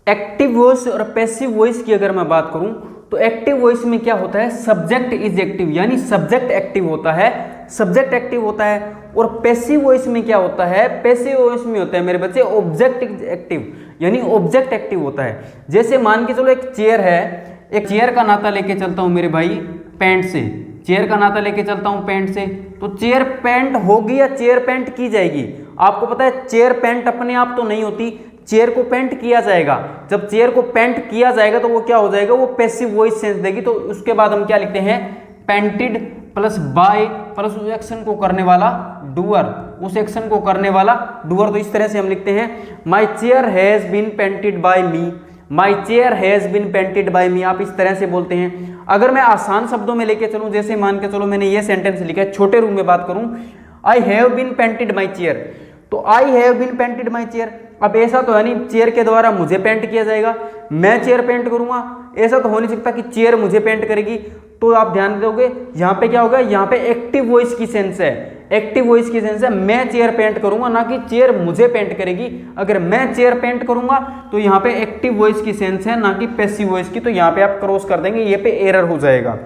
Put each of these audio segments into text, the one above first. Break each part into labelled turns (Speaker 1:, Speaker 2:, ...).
Speaker 1: Active voice और passive voice की अगर मैं बात करूं तो एक्टिव वॉइस में क्या होता है, सब्जेक्ट इज एक्टिव, यानी सब्जेक्ट एक्टिव होता है, सब्जेक्ट एक्टिव होता है। और पैसिव वॉइस में क्या होता है, पैसिव वॉइस में होता है मेरे बच्चे ऑब्जेक्ट इज एक्टिव, यानी ऑब्जेक्ट एक्टिव होता है। जैसे मान के चलो एक चेयर है, एक चेयर का नाता लेके चलता हूं मेरे भाई पैंट से, चेयर का नाता लेके चलता हूं पैंट से, तो चेयर पेंट होगी या चेयर पेंट की जाएगी? आपको पता है चेयर पेंट अपने आप तो नहीं होती, चेयर को पेंट किया जाएगा। जब चेयर को पेंट किया जाएगा तो वो क्या हो जाएगा, वो पैसिव वॉइस सेंस देगी। तो उसके बाद हम क्या लिखते हैं, पेंटेड प्लस बाय प्लस उस एक्शन को करने वाला डूअर, उस एक्शन को करने वाला डूअर। तो इस तरह से हम लिखते हैं my chair has been painted by me, my chair has been painted by me, आप इस तरह से बोलते हैं। अगर मैं आसान शब्दों में लेके चलूं, जैसे मान के चलो मैंने ये सेंटेंस लिखा है, छोटे रूप में बात करूं, I have been painted my chair, तो I have been painted my chair. अब ऐसा तो है नहीं चेयर के द्वारा मुझे पेंट किया जाएगा, मैं चेयर पेंट करूंगा, ऐसा तो हो नहीं सकता कि चेयर मुझे पेंट करेगी। तो आप ध्यान दोगे यहाँ पे क्या होगा, यहाँ पे एक्टिव वॉइस की सेंस है, एक्टिव वॉइस की सेंस है, मैं चेयर पेंट करूंगा ना कि चेयर मुझे पेंट करेगी। अगर मैं चेयर पेंट करूंगा तो यहाँ पे एक्टिव वॉइस की सेंस है ना कि पैसिव वॉइस की, तो यहाँ पे आप क्रॉस कर देंगे, ये पे एरर हो जाएगा।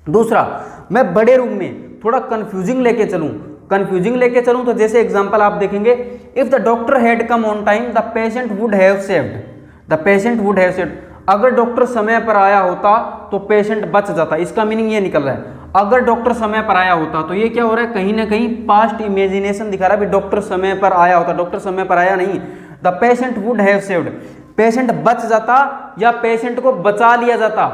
Speaker 1: दूसरा, मैं बड़े रूम में थोड़ा कंफ्यूजिंग लेके चलूं, कंफ्यूजिंग लेके चलूं तो जैसे एग्जांपल आप देखेंगे, if the doctor had come on time the patient would have saved, the patient would have saved. अगर डॉक्टर समय पर आया होता तो पेशेंट बच जाता। इसका मीनिंग ये निकल रहा है, अगर डॉक्टर समय पर आया होता, तो ये क्या हो रहा है, कहीं ना कहीं पास्ट इमेजिनेशन दिखा रहा है, डॉक्टर समय पर आया होता, डॉक्टर समय पर आया नहीं। The patient would have saved, patient बच जाता या पेशेंट को बचा लिया जाता,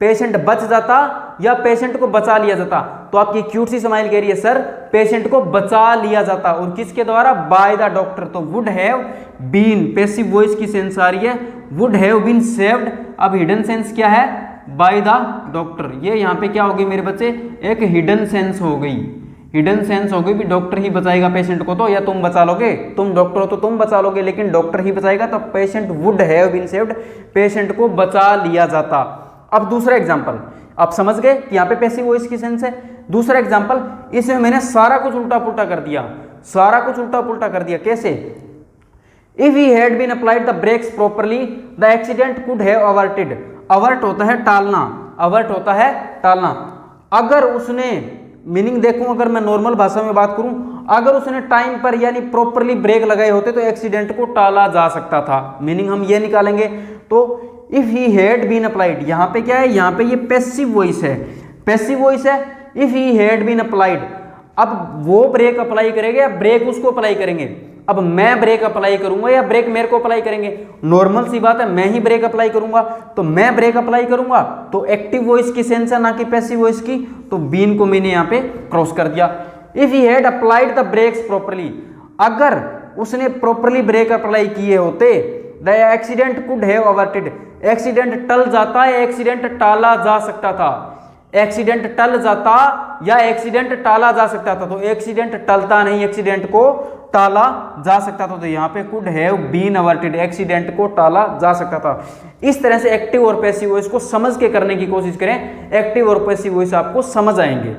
Speaker 1: पेशेंट बच जाता या पेशेंट को बचा लिया जाता। तो आपकी क्यूट सी स्माइल कह रही है सर पेशेंट को बचा लिया जाता, और किसके द्वारा, बाय द डॉक्टर। तो would have been, passive voice की सेंस आ रही है, वुड हैव बीन सेव्ड। अब हिडन सेंस क्या है, बाय द डॉक्टर। ये यहाँ पे क्या हो गई मेरे बच्चे, एक हिडन सेंस हो गई, हिडन सेंस हो गई भी डॉक्टर ही बचाएगा पेशेंट को, तो या तुम बचा लोगे, तुम डॉक्टर हो तो तुम बचा लोगे, लेकिन डॉक्टर ही बचाएगा। तो patient would have been saved, patient को बचा लिया जाता। अब दूसरा एग्जांपल, आप समझ गए कि यहाँ पे पैसिव वॉइस की सेंस है। दूसरा एग्जांपल, इसमें मैंने सारा कुछ उल्टा पुल्टा कर दिया, सारा कुछ उल्टा पुल्टा कर दिया। कैसे, if he had been applied the brakes properly the accident could have averted. Avert होता है टालना, अवर्ट होता है टालना। अगर उसने, मीनिंग देखूं, अगर मैं नॉर्मल भाषा में बात करूं, अगर उसने टाइम पर यानी प्रॉपरली ब्रेक लगाए होते तो एक्सीडेंट को टाला जा सकता था। मीनिंग हम ये निकालेंगे, तो if he had been applied, यहाँ पे क्या है, यहाँ पे ये पैसिव वॉइस है, पैसिव वॉइस है। If he had been applied, अब वो ब्रेक अप्लाई करेंगे या ब्रेक उसको अप्लाई करेंगे? अब मैं ब्रेक अप्लाई करूंगा या ब्रेक मेरे को अप्लाई करेंगे? नॉर्मल सी बात है, मैं ही ब्रेक अप्लाई करूंगा, तो मैं ब्रेक अप्लाई करूंगा तो एक्टिव वॉइस की सेंस है ना कि पैसिव वॉइस की, तो बीन को मैंने यहाँ पे क्रॉस कर दिया। If he had applied the brakes properly, अगर उसने प्रॉपरली ब्रेक अप्लाई किए होते, the accident could have averted, accident टल जाता है, एक्सीडेंट टाला जा सकता था, एक्सीडेंट टल जाता या एक्सीडेंट टाला जा सकता था। तो एक्सीडेंट टलता नहीं, एक्सीडेंट को टाला जा सकता था। तो यहाँ पे could have been averted, accident को टाला जा सकता था। इस तरह से एक्टिव और पैसिव वॉइस को समझ के करने की कोशिश करें, एक्टिव और पैसिव वॉइस आपको समझ आएंगे।